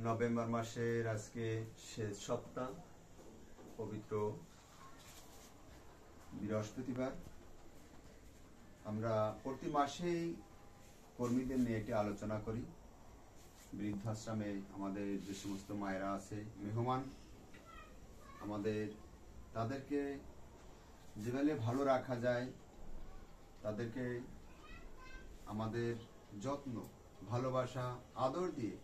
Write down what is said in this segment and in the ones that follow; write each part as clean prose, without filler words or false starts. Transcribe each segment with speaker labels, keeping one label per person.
Speaker 1: November মাসের আজকে শেষ সপ্তাহ, পবিত্র বৃহস্পতিবার। আমরা প্রতি মাসেই কর্মীদের নিয়ে একটি আলোচনা করি। বৃদ্ধাশ্রমে আমাদের যে সমস্ত মায়েরা আছে, মেহমান, তাদেরকে যেভাবে ভালো রাখা যায়, তাদেরকে আমাদের যত্ন, ভালোবাসা, আদর দিয়ে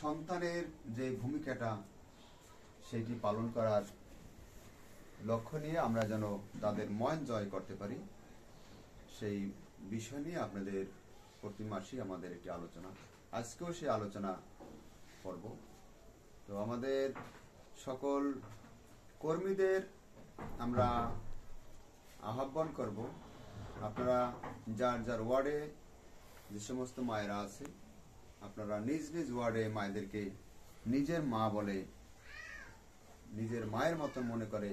Speaker 1: সন্তানের যে ভূমিকাটা সেটি পালন করার লক্ষ্য নিয়ে আমরা যেন তাদের মন জয় করতে পারি, সেই বিষয় নিয়ে আপনাদের প্রতি মাসেই আমাদের একটি আলোচনা। আজকেও সেই আলোচনা করব। তো আমাদের সকল কর্মীদের আমরা আহ্বান করব, আপনারা যার যার ওয়ার্ডে যে সমস্ত মায়েরা আছে, আপনারা নিজ নিজ ওয়ার্ডে মায়েদেরকে নিজের মা বলে, নিজের মায়ের মতন মনে করে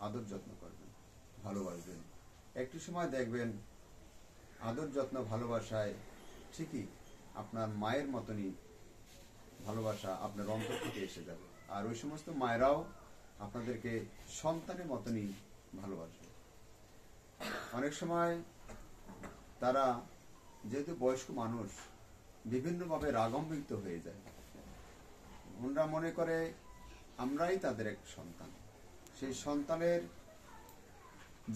Speaker 1: আদর যত্ন করবেন, ভালোবাসবেন। একটু সময় দেখবেন আদর যত্ন ভালোবাসায় ঠিকই আপনার মায়ের মতনই ভালোবাসা আপনার অন্তর থেকে এসে যাবে। আর ওই সমস্ত মায়েরাও আপনাদেরকে সন্তানের মতনই ভালোবাসবে। অনেক সময় তারা যেহেতু বয়স্ক মানুষ, বিভিন্নভাবে রাগান্বিত হয়ে যায়। ওনারা মনে করে আমরাই তাদের এক সন্তান। সেই সন্তানের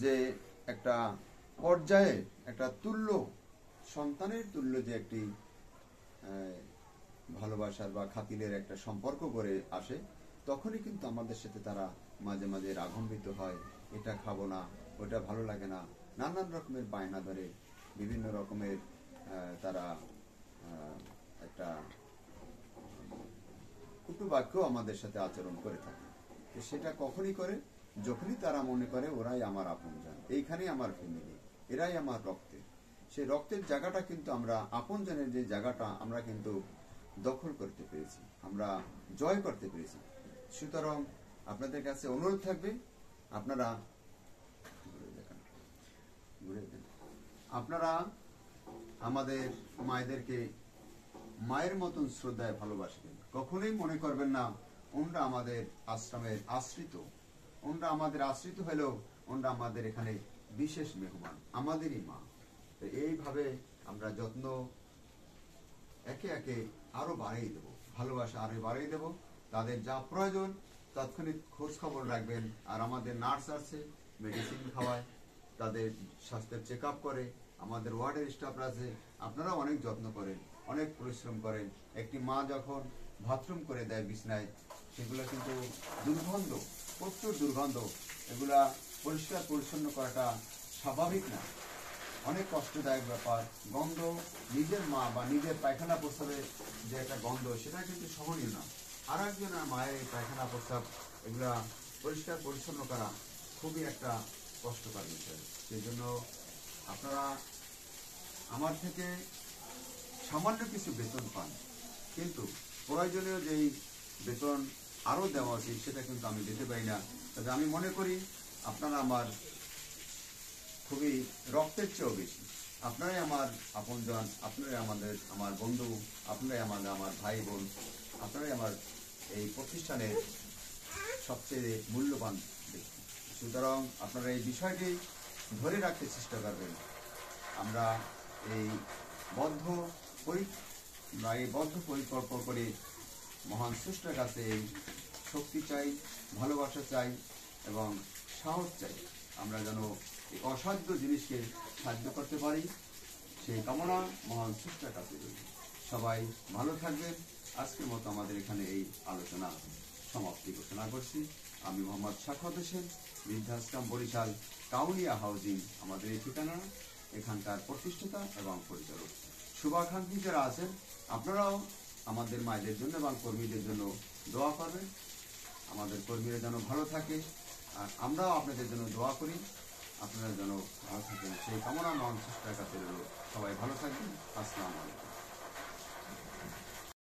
Speaker 1: যে একটা পর্যায়ে একটা তুল্য, সন্তানের তুল্য যে একটি ভালোবাসার বা খাতিরের একটা সম্পর্ক গড়ে আসে, তখনই কিন্তু আমাদের সাথে তারা মাঝে মাঝে রাগান্বিত হয়। এটা খাবো না, ওটা ভালো লাগে না, নানান রকমের বায়না ধরে, বিভিন্ন রকমের তারা একটা কটু বাক্য আমাদের সাথে আচরণ করে থাকে। সেটা কখনই করে যখনই তারা মনে করে ওরাই আমার আপনজন, এইখানেই আমার ফ্যামিলি, এরাই আমার রক্তের। সেই রক্তের জায়গাটা কিন্তু আমরা, আপনজনের যে জায়গাটা আমরা কিন্তু দখল করতে পেরেছি, আমরা জয় করতে পেরেছি। সুতরাং আপনাদের কাছে অনুরোধ থাকবে, আপনারা আমাদের মায়েদেরকে মায়ের মতন শ্রদ্ধায় ভালোবাসবেন। কখনোই মনে করবেন না ওনরা আমাদের আশ্রমের আশ্রিত। ওনরা আমাদের আশ্রিত হলেও ওনরা আমাদের এখানে বিশেষ মেহমান, আমাদেরই মা। তো এইভাবে আমরা যত্ন একে একে আরো বাড়িয়ে দেব, ভালোবাসা আরো বাড়িয়ে দেব। তাদের যা প্রয়োজন তাৎক্ষণিক খোঁজ খবর রাখবেন। আর আমাদের নার্স আছে, মেডিসিন খাওয়ায়, তাদের স্বাস্থ্যের চেক আপ করে। আমাদের ওয়ার্ডের স্টাফ আছে, আপনারা অনেক যত্ন করেন, অনেক পরিশ্রম করেন। একটি মা যখন বাথরুম করে দেয় বিছনায়, সেগুলো কিন্তু দুর্গন্ধ, প্রচুর দুর্গন্ধ। এগুলা পরিষ্কার পরিচ্ছন্ন করাটা স্বাভাবিক না, অনেক কষ্টদায়ক ব্যাপার। গন্ধ, নিজের মা বা নিজের পায়খানা প্রস্রাবের যে একটা গন্ধ, সেটা কিন্তু সহনীয় না। আর একজনের মায়ের পায়খানা প্রস্রাব, এগুলা পরিষ্কার পরিচ্ছন্ন করা খুবই একটা কষ্টকর বিষয়। সেই জন্য আপনারা আমার থেকে সামান্য কিছু বেতন পান, কিন্তু প্রয়োজনীয় যেই বেতন আরো দেওয়া উচিত সেটা কিন্তু আমি দিতে পারি না। তবে আমি মনে করি আপনারা আমার খুবই রক্তের চেয়েও বেশি। আপনারাই আমার আপনজন, আপনারাই আমার বন্ধু, আপনারাই আমার ভাই বোন, আপনারাই আমার এই প্রতিষ্ঠানের সবচেয়ে মূল্যবান ব্যক্তি। সুতরাং আপনারা এই বিষয়টি ধরে রাখতে চেষ্টা করবেন। আমরা এই বদ্ধ পরিকল্প করে মহান স্রষ্টার কাছে এই শক্তি চাই, ভালোবাসা চাই এবং সাহস চাই। আমরা যেন এই অসাধ্য জিনিসকে সাধ্য করতে পারি, সেই কামনা মহান স্রষ্টার কাছে রইল। সবাই ভালো থাকবেন। আজকের মতো আমাদের এখানে এই আলোচনা সমাপ্তি ঘোষণা করছি। আমি মোহাম্মদ সাখাওয়াত হোসেন, বৃদ্ধাশ্রম বরিশাল কাউনিয়া হাউজিং আমাদের এই ঠিকানা, এখানকার প্রতিষ্ঠাতা এবং পরিচালক। শুভাকাঙ্ক্ষী যারা আছেন, আপনারাও আমাদের মায়েদের জন্য এবং কর্মীদের জন্য দোয়া করবেন। আমাদের কর্মীরা যেন ভালো থাকে, আর আমরাও আপনাদের জন্য দোয়া করি, আপনারা যেন ভালো থাকেন, সেই কামনা মহান স্রষ্টার কাছে রইল। সবাই ভালো থাকবেন। আসসালামু আলাইকুম।